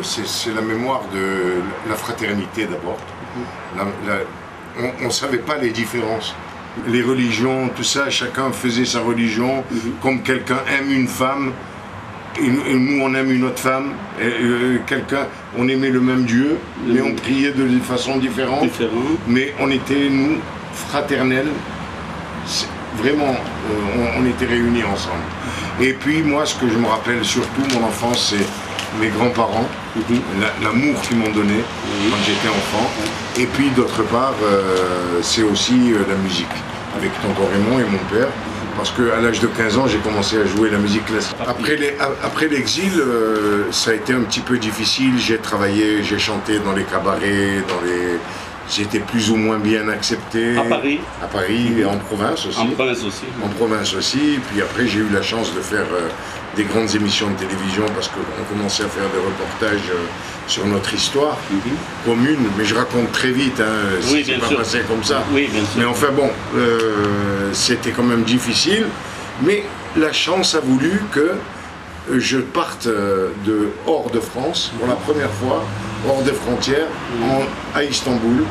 c'est la mémoire de la fraternité d'abord. On ne savait pas les différences. Les religions, tout ça, chacun faisait sa religion. Comme quelqu'un aime une femme, et nous on aime une autre femme. On aimait le même Dieu, mais on priait de façon différente. Mais on était, nous, fraternels. Vraiment, on était réunis ensemble. Et puis moi, ce que je me rappelle surtout, mon enfance, c'est mes grands-parents, l'amour qu'ils m'ont donné quand j'étais enfant. Et puis d'autre part, c'est aussi la musique, avec tonton Raymond et mon père. Parce qu'à l'âge de 15 ans, j'ai commencé à jouer la musique classique. Après l'exil, ça a été un petit peu difficile. J'ai travaillé, j'ai chanté dans les cabarets, J'étais plus ou moins bien accepté. À Paris. À Paris et en province aussi. En province aussi. En province aussi. Puis après, j'ai eu la chance de faire des grandes émissions de télévision parce qu'on commençait à faire des reportages sur notre histoire commune. Mais je raconte très vite, hein, oui, c'est pas passé comme ça. Oui, bien sûr. Mais enfin bon, c'était quand même difficile. Mais la chance a voulu que je parte hors de France pour la première fois, hors des frontières, à Istanbul,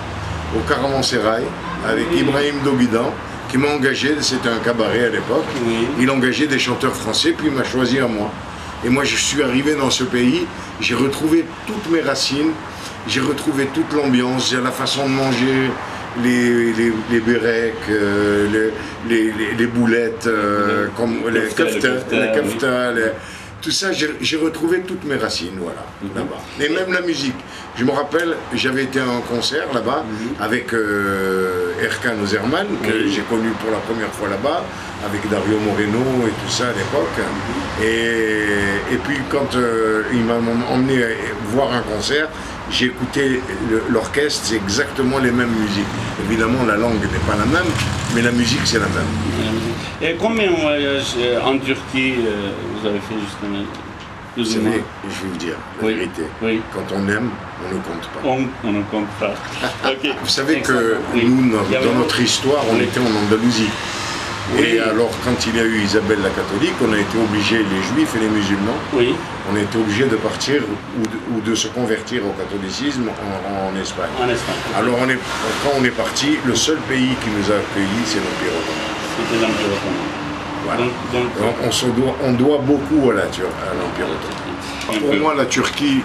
au Caravansérail, avec Ibrahim Doguidan, qui m'a engagé, c'était un cabaret à l'époque, il engageait des chanteurs français, puis il m'a choisi à moi. Et moi je suis arrivé dans ce pays, j'ai retrouvé toutes mes racines, j'ai retrouvé toute l'ambiance, la façon de manger, les bérecs, les boulettes, comme les kefta, tout ça, j'ai retrouvé toutes mes racines, voilà, là-bas. Et même la musique. Je me rappelle, j'avais été à un concert là-bas avec Erkan Ozerman, que j'ai connu pour la première fois là-bas, avec Dario Moreno et tout ça à l'époque. Et puis quand il m'a emmené voir un concert, j'ai écouté l'orchestre, c'est exactement les mêmes musiques. Évidemment, la langue n'est pas la même, mais la musique, c'est la même. Et combien de voyages en Turquie vous avez fait justement? Vous savez, je vais vous dire la vérité. Quand on aime, on ne compte pas. On ne compte pas. Okay. Vous savez que nous, dans notre histoire, on était en Andalousie. Et alors, quand il y a eu Isabelle la catholique, on a été obligés, les juifs et les musulmans, on a été obligés de partir ou de se convertir au catholicisme en Espagne. Alors, quand on est parti, le seul pays qui nous a accueillis, c'est l'Empire ottoman. C'était l'Empire ottoman. Voilà. On doit beaucoup à l'Empire ottoman. Pour moi, la Turquie,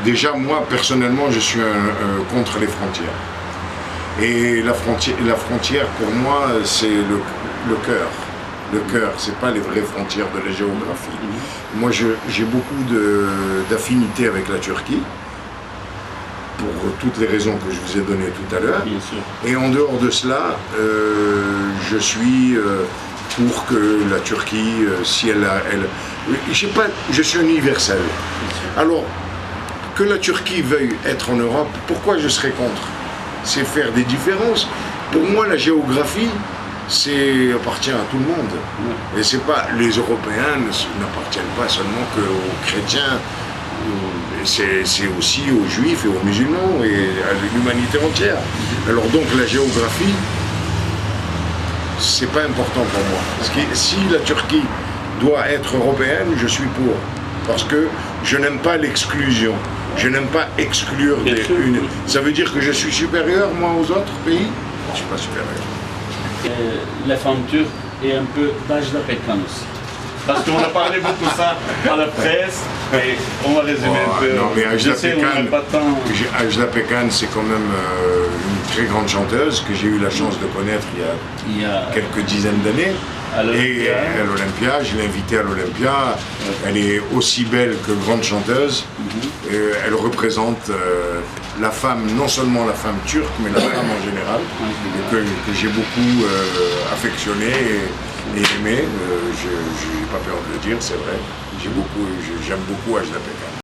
déjà moi, personnellement, je suis contre les frontières. Et la frontière, pour moi, c'est le cœur. Le cœur, c'est pas les vraies frontières de la géographie. Moi, j'ai beaucoup d'affinité avec la Turquie, pour toutes les raisons que je vous ai données tout à l'heure. Et en dehors de cela, je suis pour que la Turquie, si je sais pas, je suis universel. Alors, que la Turquie veuille être en Europe, pourquoi je serais contre? C'est faire des différences. Pour moi, la géographie, appartient à tout le monde. Et c'est pas, les Européens n'appartiennent pas seulement qu'aux chrétiens, c'est aussi aux juifs et aux musulmans et à l'humanité entière. Alors donc la géographie, c'est pas important pour moi. Parce que si la Turquie doit être européenne, je suis pour. Parce que je n'aime pas l'exclusion. Je n'aime pas exclure Ça veut dire que je suis supérieur, moi, aux autres pays? Je ne suis pas supérieur. La femme turque est un peu d'Ajda Pekkan aussi. Parce qu'on a parlé beaucoup de ça à la presse, et on va résumer un peu. Non, mais Ajda Pekkan, c'est quand même une très grande chanteuse que j'ai eu la chance de connaître il y a quelques dizaines d'années. Et à l'Olympia, je l'ai invitée à l'Olympia. Elle est aussi belle que grande chanteuse. Elle représente la femme, non seulement la femme turque, mais la femme en général, que j'ai beaucoup affectionnée et aimée. Je n'ai pas peur de le dire, c'est vrai. J'aime beaucoup Ajda Pekkan.